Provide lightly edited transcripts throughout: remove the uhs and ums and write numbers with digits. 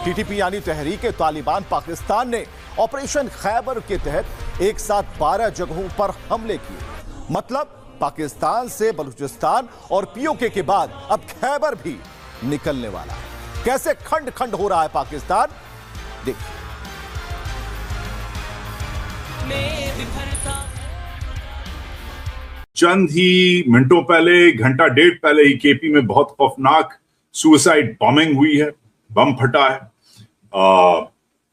TTP यानी तहरीक-ए-तालिबान पाकिस्तान ने operation Khyber के तहत एक साथ 12 जगहों पर हमले किए। मतलब पाकिस्तान से बलूचिस्तान और पीओके के बाद अब खैबर भी निकलने वाला है। कैसे खंड खंड हो रहा है पाकिस्तान, देखिए। चंद ही मिनटों पहले, घंटा डेढ़ पहले ही केपी में बहुत खौफनाक सुसाइड बॉम्बिंग हुई है। बम फटा है,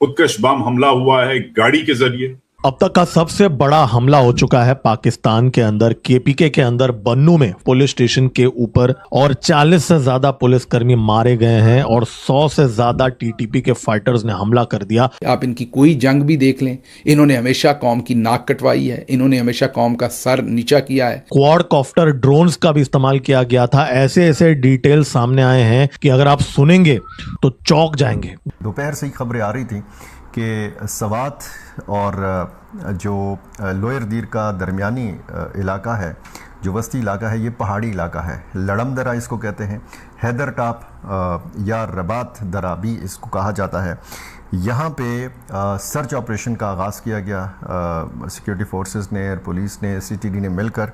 खुदकश बम हमला हुआ है गाड़ी के जरिए। अब तक का सबसे बड़ा हमला हो चुका है पाकिस्तान के अंदर, केपीके के अंदर बन्नू में पुलिस स्टेशन के ऊपर, और 40 से ज्यादा पुलिसकर्मी मारे गए हैं और 100 से ज्यादा टीटीपी के फाइटर्स ने हमला कर दिया। आप इनकी कोई जंग भी देख लें, इन्होंने हमेशा कौम की नाक कटवाई है, इन्होंने हमेशा कौम का सर नीचा किया है। क्वाड कॉप्टर ड्रोन्स का भी इस्तेमाल किया गया था। ऐसे ऐसे डिटेल सामने आए हैं कि अगर आप सुनेंगे तो चौंक जाएंगे। दोपहर से ही खबरें आ रही थी कि सवात और जो लोअर दीर का दरमियानी इलाका है, जो वस्ती इलाका है, ये पहाड़ी इलाका है। लड़म दरा इसको कहते हैं, हैदर टॉप या रबात दरा भी इसको कहा जाता है। यहाँ पे सर्च ऑपरेशन का आगाज़ किया गया सिक्योरिटी फोर्सेस ने, एयर पुलिस ने, सीटीडी ने मिलकर।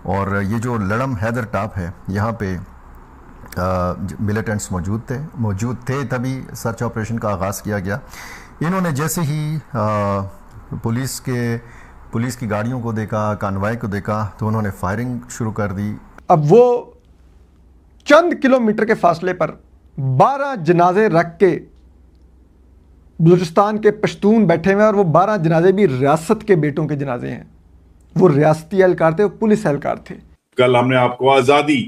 और ये जो लड़म हैदर टॉप है, यहाँ पे मिलिटेंट्स मौजूद थे तभी सर्च ऑपरेशन का आगाज़ किया गया। इन्होंने जैसे ही पुलिस की गाड़ियों को देखा, कानवाई को देखा, तो उन्होंने फायरिंग शुरू कर दी। अब वो चंद किलोमीटर के फासले पर 12 जनाजे रख के बलूचिस्तान के पश्तून बैठे हुए हैं, और वो 12 जनाजे भी रियासत के बेटों के जनाजे हैं। वो रियासती एहलकार थे, वो पुलिस एहलकार थे। कल हमने आपको आजादी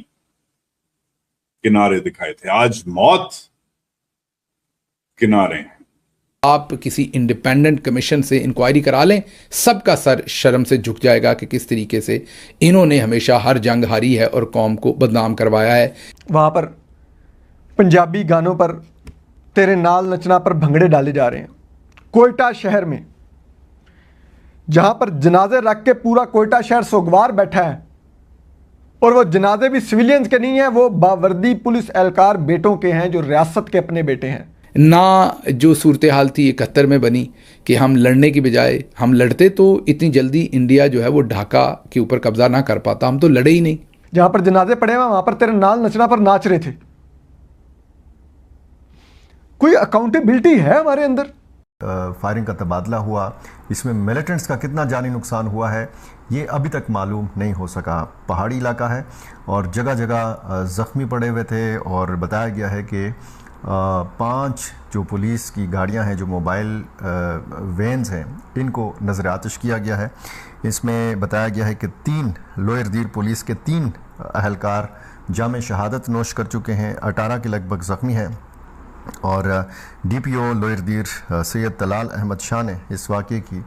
किनारे दिखाए थे, आज मौत किनारे हैं। आप किसी इंडिपेंडेंट कमीशन से इंक्वायरी करा लें, सबका सर शर्म से झुक जाएगा कि किस तरीके से इन्होंने हमेशा हर जंग हारी है और कौम को बदनाम करवाया है। वहाँ पर पंजाबी गानों पर तेरे नाल नचना पर भंगड़े डाले जा रहे हैं। कोयटा शहर में, जहाँ पर जनाजे रख के पूरा कोयटा शहर सोगवार बैठा है, और वो जनाजे भी सिविलियंस के नहीं हैं, वो बावर्दी पुलिस एहलकार बेटों के हैं, जो रियासत के अपने बेटे हैं। ना जो सूरत हाल थी 71 में बनी कि हम लड़ने की बजाय, हम लड़ते तो इतनी जल्दी इंडिया जो है वो ढाका के ऊपर कब्जा ना कर पाता, हम तो लड़े ही नहीं। जहाँ पर जनाजे पड़े हुए वहाँ पर तेरे नाल नचना पर नाच रहे थे। कोई अकाउंटेबिलिटी है हमारे अंदर? फायरिंग का तबादला हुआ, इसमें मिलिटेंट्स का कितना जानी नुकसान हुआ है ये अभी तक मालूम नहीं हो सका। पहाड़ी इलाका है और जगह जगह ज़ख्मी पड़े हुए थे, और बताया गया है कि 5 जो पुलिस की गाड़ियां हैं, जो मोबाइल वैन्स हैं, इनको नज़र आतिश किया गया है। इसमें बताया गया है कि 3 लोअर दीर पुलिस के 3 अहलकार जाम शहादत नोश कर चुके हैं, 18 के लगभग ज़ख्मी हैं। और डीपीओ लोअर दीर सैयद तलाल अहमद शाह ने इस वाक़े की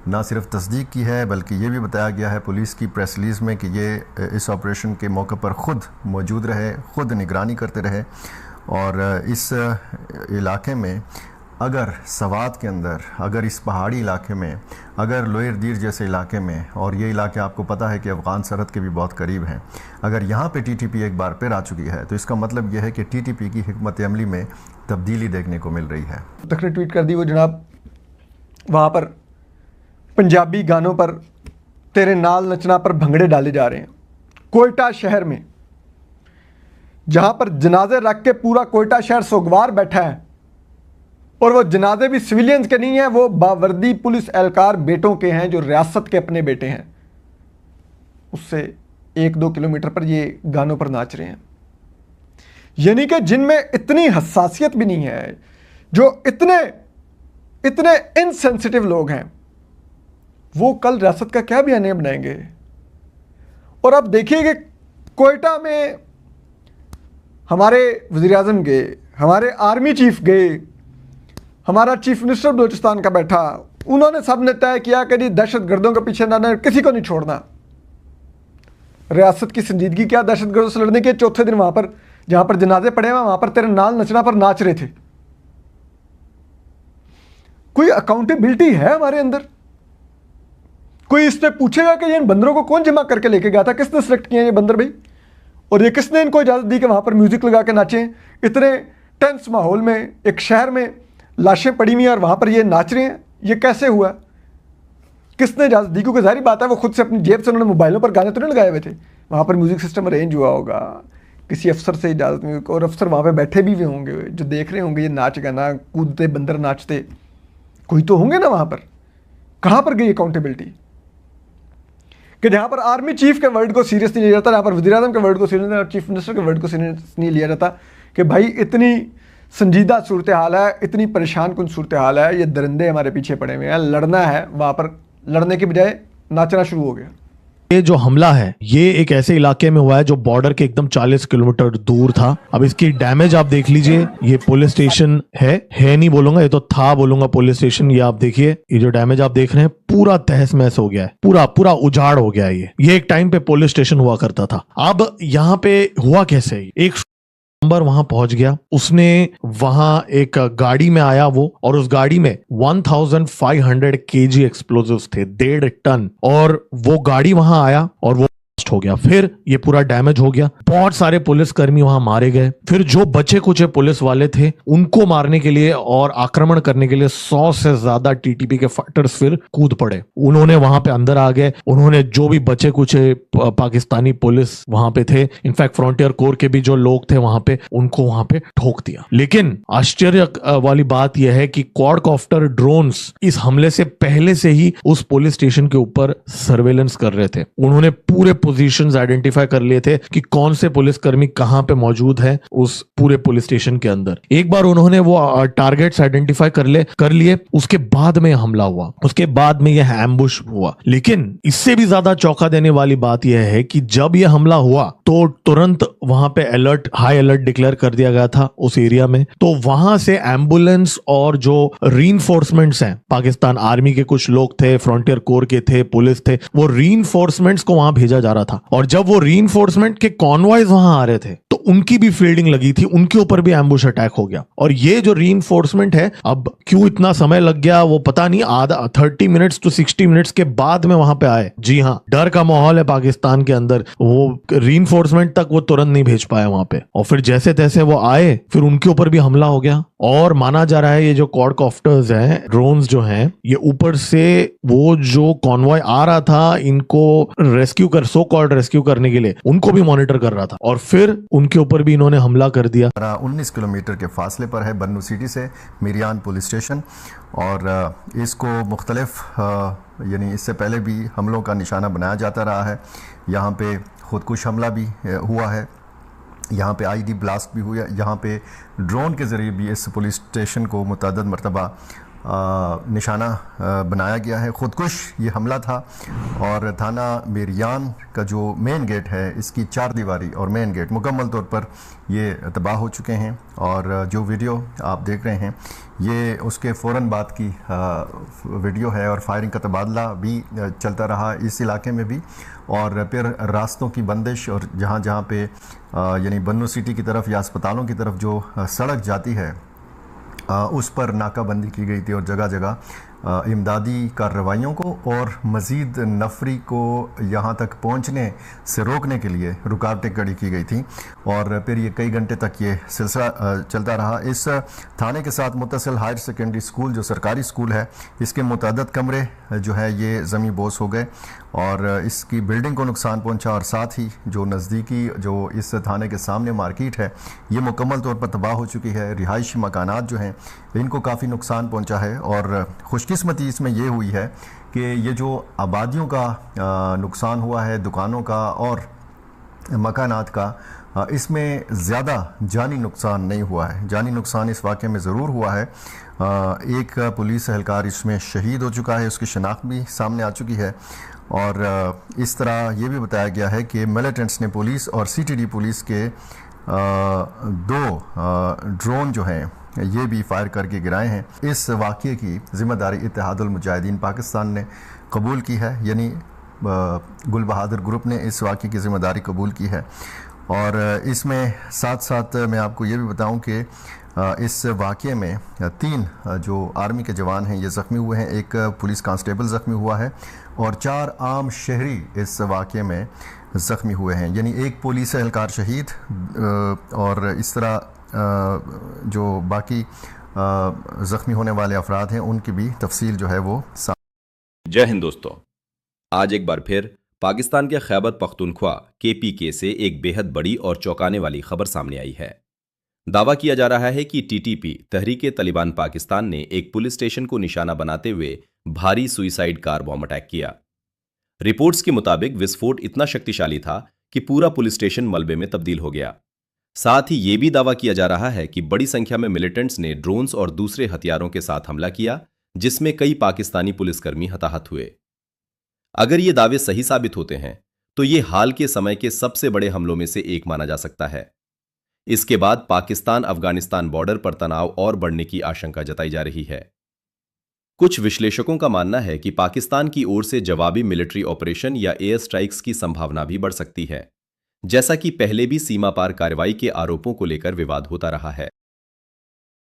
ना सिर्फ तस्दीक की है, बल्कि ये भी बताया गया है पुलिस की प्रेस रिलीज़ में कि ये इस ऑपरेशन के मौके पर ख़ुद मौजूद रहे, ख़ुद निगरानी करते रहे। और इस इलाके में, अगर सवात के अंदर, अगर इस पहाड़ी इलाके में, अगर लोअर दीर जैसे इलाके में, और ये इलाके आपको पता है कि अफ़गान सरहद के भी बहुत करीब हैं, अगर यहाँ पे टीटीपी एक बार फिर आ चुकी है, तो इसका मतलब ये है कि टीटीपी की हिकमत अमली में तब्दीली देखने को मिल रही है। तकरीर ट्वीट कर दी वो जनाब, वहाँ पर पंजाबी गानों पर तेरे नाल नचना पर भंगड़े डाले जा रहे हैं। कोयटा शहर में, जहाँ पर जनाजे रख के पूरा कोयटा शहर सोगवार बैठा है, और वो जनाजे भी सिविलियंस के नहीं हैं, वो बावर्दी पुलिस एहलकार बेटों के हैं, जो रियासत के अपने बेटे हैं। उससे 1-2 किलोमीटर पर ये गानों पर नाच रहे हैं। यानी कि जिनमें इतनी हसासियत भी नहीं है, जो इतने इनसेंसिटिव लोग हैं, वो कल रियासत का क्या बयानिया बनाएंगे। और अब देखिए कि कोयटा में हमारे वज़ीर-ए-आज़म गए, हमारे आर्मी चीफ गए, हमारा चीफ मिनिस्टर बलूचिस्तान का बैठा, उन्होंने सब ने तय किया कि दहशत गर्दों के पीछे ना, किसी को नहीं छोड़ना। रियासत की संजीदगी क्या दहशत गर्दों से लड़ने के? चौथे दिन वहाँ पर, जहाँ पर जनाजे पड़े हैं, वहाँ पर तेरे नाल नचना पर नाच रहे थे। कोई अकाउंटेबिलिटी है हमारे अंदर? कोई इससे पूछेगा कि ये इन बंदरों को कौन जमा करके लेके गया था, किसने सिलेक्ट किए ये बंदर भाई, और ये किसने इनको इजाज़त दी कि वहाँ पर म्यूज़िक लगा के नाचें? इतने टेंस माहौल में एक शहर में लाशें पड़ी हुई हैं और वहाँ पर ये नाच रहे हैं। ये कैसे हुआ? किसने इजाज़त दी? क्योंकि जाहिर बात है वो खुद से अपनी जेब से उन्होंने मोबाइलों पर गाने तो नहीं लगाए हुए थे, वहाँ पर म्यूज़िक सिस्टम अरेंज हुआ होगा, किसी अफसर से इजाज़त नहीं, और अफसर वहाँ पे बैठे भी हुए होंगे जो देख रहे होंगे ये नाच गाना, कूदते बंदर नाचते, कोई तो होंगे ना वहाँ पर। कहाँ पर गई अकाउंटेबिलिटी? कि जहाँ पर आर्मी चीफ के वर्ड को सीरियस नहीं लिया जाता, जहाँ पर वज़ीर आज़म के वर्ड को सीरियस और चीफ मिनिस्टर के वर्ड को सीरियस नहीं लिया जाता कि भाई इतनी संजीदा सूरत हाल है, इतनी परेशान कुन सूरत हाल है, ये दरिंदे हमारे पीछे पड़े हुए हैं, लड़ना है, वहाँ पर लड़ने के बजाय नाचना शुरू हो गया। ये जो हमला है ये एक ऐसे इलाके में हुआ है जो बॉर्डर के एकदम 40 किलोमीटर दूर था। अब इसकी डैमेज आप देख लीजिए, ये पुलिस स्टेशन है नहीं बोलूंगा, ये तो था बोलूंगा पुलिस स्टेशन। ये आप देखिए, ये जो डैमेज आप देख रहे हैं पूरा तहस महस हो गया है, पूरा उजाड़ हो गया है। ये एक टाइम पे पुलिस स्टेशन हुआ करता था। अब यहाँ पे हुआ कैसे, एक नंबर वहां पहुंच गया, उसने वहां एक गाड़ी में आया वो, और उस गाड़ी में 1500 kg एक्सप्लोजिव्स थे, 1.5 टन, और वो गाड़ी वहां आया और वो हो गया। फिर ये पूरा डैमेज हो गया, बहुत सारे पुलिसकर्मी वहां मारे गए। फिर जो बचे कुचे पुलिस वाले थे उनको मारने के लिए और आक्रमण करने के लिए 100 से ज्यादा टीटीपी के फाइटर्स फिर कूद पड़े। उन्होंने वहां पे अंदर आ गए, उन्होंने जो भी बचे कुचे पाकिस्तानी पुलिस वहां पे थे, इनफैक्ट फ्रंटियर कोर के भी जो लोग थे वहां पे, उनको वहां पे ठोक दिया। लेकिन आश्चर्य वाली बात यह है कि क्वाडकॉप्टर ड्रोन्स इस हमले से पहले से ही उस पुलिस स्टेशन के ऊपर सर्वेलेंस कर रहे थे। उन्होंने पूरे पोजीशंस आइडेंटिफाई कर लिए थे कि कौन से पुलिसकर्मी कहां पे मौजूद है उस पूरे पुलिस स्टेशन के अंदर। एक बार उन्होंने वो टारगेट्स आइडेंटिफाई कर लिए, उसके बाद में हमला हुआ, उसके बाद में यह एम्बुश हुआ। लेकिन इससे भी ज्यादा चौंका देने वाली बात यह है कि जब यह हमला हुआ तो तुरंत वहां पे हाई अलर्ट डिक्लेयर कर दिया गया था उस एरिया में। तो वहां से एम्बुलेंस और जो रीइंफोर्समेंट्स हैं, पाकिस्तान आर्मी के कुछ लोग थे, फ्रंटियर कोर के थे, पुलिस थे, वो रीइंफोर्समेंट्स को वहां भेजा जा रहा था। और जब वो रीइंफोर्समेंट के कॉन्वॉयज वहां आ रहे थे तो उनकी भी फील्डिंग लगी थी, उनके ऊपर भी एम्बुश अटैक हो गया। और ये जो रीइंफोर्समेंट है, अब क्यों इतना समय लग गया वो पता नहीं, आधा 30 मिनट्स to 60 मिनट्स के बाद में वहां पे आए। जी हां, डर का माहौल है पाकिस्तान के अंदर, वो रीइंफोर्समेंट तक वो तुरंत नहीं भेज पाए वहां पे, और फिर जैसे तैसे वो आए, फिर उनके ऊपर भी हमला हो गया। और माना जा रहा है ये जो क्वाडकॉप्टर्स हैं, ड्रोन्स जो हैं, ये ऊपर से वो जो कॉन्वॉय आ रहा था इनको सो कॉल्ड रेस्क्यू करने के लिए, उनको भी मॉनिटर कर रहा था, और फिर उनके ऊपर भी इन्होंने हमला कर दिया। 19 किलोमीटर के फासले पर है बन्नू सिटी से मिरियान पुलिस स्टेशन, और इसको मुख्तलिफ यानी इससे पहले भी हमलों का निशाना बनाया जाता रहा है। यहाँ पे खुदकुश हमला भी हुआ है, यहाँ पे आईडी ब्लास्ट भी हुआ, यहाँ पे ड्रोन के ज़रिए भी इस पुलिस स्टेशन को मुतअद्दिद मरतबा निशाना बनाया गया है। खुदकुश ये हमला था, और थाना मिरियान का जो मेन गेट है, इसकी 4 दीवारी और मेन गेट मुकम्मल तौर पर ये तबाह हो चुके हैं। और जो वीडियो आप देख रहे हैं ये उसके फ़ौरन बाद की वीडियो है, और फायरिंग का तबादला भी चलता रहा इस इलाके में भी, और फिर रास्तों की बंदिश, और जहाँ जहाँ पे यानी बन्नू सिटी की तरफ या अस्पतालों की तरफ जो सड़क जाती है उस पर नाकाबंदी की गई थी, और जगह जगह इमदादी कार्रवाइयों को और मज़ीद नफरी को यहाँ तक पहुँचने से रोकने के लिए रुकावटें खड़ी की गई थी। और फिर ये कई घंटे तक ये सिलसिला चलता रहा। इस थाने के साथ मुत्तसिल हायर सेकेंडरी स्कूल जो सरकारी स्कूल है, इसके मुतअद्दिद कमरे जो है ये ज़मी बोस हो गए, और इसकी बिल्डिंग को नुकसान पहुंचा, और साथ ही जो नज़दीकी जो इस थाने के सामने मार्केट है ये मुकम्मल तौर पर तबाह हो चुकी है। रिहायशी मकानात जो हैं इनको काफ़ी नुकसान पहुंचा है। और खुशकिस्मती इसमें ये हुई है कि ये जो आबादियों का नुकसान हुआ है, दुकानों का और मकानात का, इसमें ज़्यादा जानी नुकसान नहीं हुआ है। जानी नुकसान इस वाक़े में ज़रूर हुआ है। एक पुलिस एहलकार इसमें शहीद हो चुका है, उसकी शनाख्त भी सामने आ चुकी है। और इस तरह ये भी बताया गया है कि मिलिटेंट्स ने पुलिस और CTD पुलिस के 2 ड्रोन जो हैं ये भी फायर करके गिराए हैं। इस वाक़ये की ज़िम्मेदारी इत्तेहादुल मुजाहिदीन पाकिस्तान ने कबूल की है, यानी गुल बहादुर ग्रुप ने इस वाक़ये की ज़िम्मेदारी कबूल की है। और इसमें साथ साथ मैं आपको ये भी बताऊं कि इस वाक़ये में 3 जो आर्मी के जवान हैं ये ज़ख्मी हुए हैं, एक पुलिस कांस्टेबल ज़ख्मी हुआ है, और 4 आम शहरी इस वाक़ये में ज़ख्मी हुए हैं। यानी एक पुलिस एहलकार शहीद, और इस तरह जो बाकी ज़ख्मी होने वाले अफराद हैं उनकी भी तफसील जो है वो जय हिंद दोस्तों। आज एक बार फिर पाकिस्तान के खैबर पख्तूनख्वा KPK से एक बेहद बड़ी और चौंकाने वाली खबर सामने आई है। दावा किया जा रहा है कि TTP तहरीके तालिबान पाकिस्तान ने एक पुलिस स्टेशन को निशाना बनाते हुए भारी सुइसाइड कार बॉम्ब अटैक किया। रिपोर्ट्स के मुताबिक विस्फोट इतना शक्तिशाली था कि पूरा पुलिस स्टेशन मलबे में तब्दील हो गया। साथ ही यह भी दावा किया जा रहा है कि बड़ी संख्या में मिलिटेंट्स ने ड्रोन्स और दूसरे हथियारों के साथ हमला किया, जिसमें कई पाकिस्तानी पुलिसकर्मी हताहत हुए। अगर ये दावे सही साबित होते हैं तो ये हाल के समय के सबसे बड़े हमलों में से एक माना जा सकता है। इसके बाद पाकिस्तान अफगानिस्तान बॉर्डर पर तनाव और बढ़ने की आशंका जताई जा रही है। कुछ विश्लेषकों का मानना है कि पाकिस्तान की ओर से जवाबी मिलिट्री ऑपरेशन या एयर स्ट्राइक्स की संभावना भी बढ़ सकती है, जैसा कि पहले भी सीमा पार कार्रवाई के आरोपों को लेकर विवाद होता रहा है।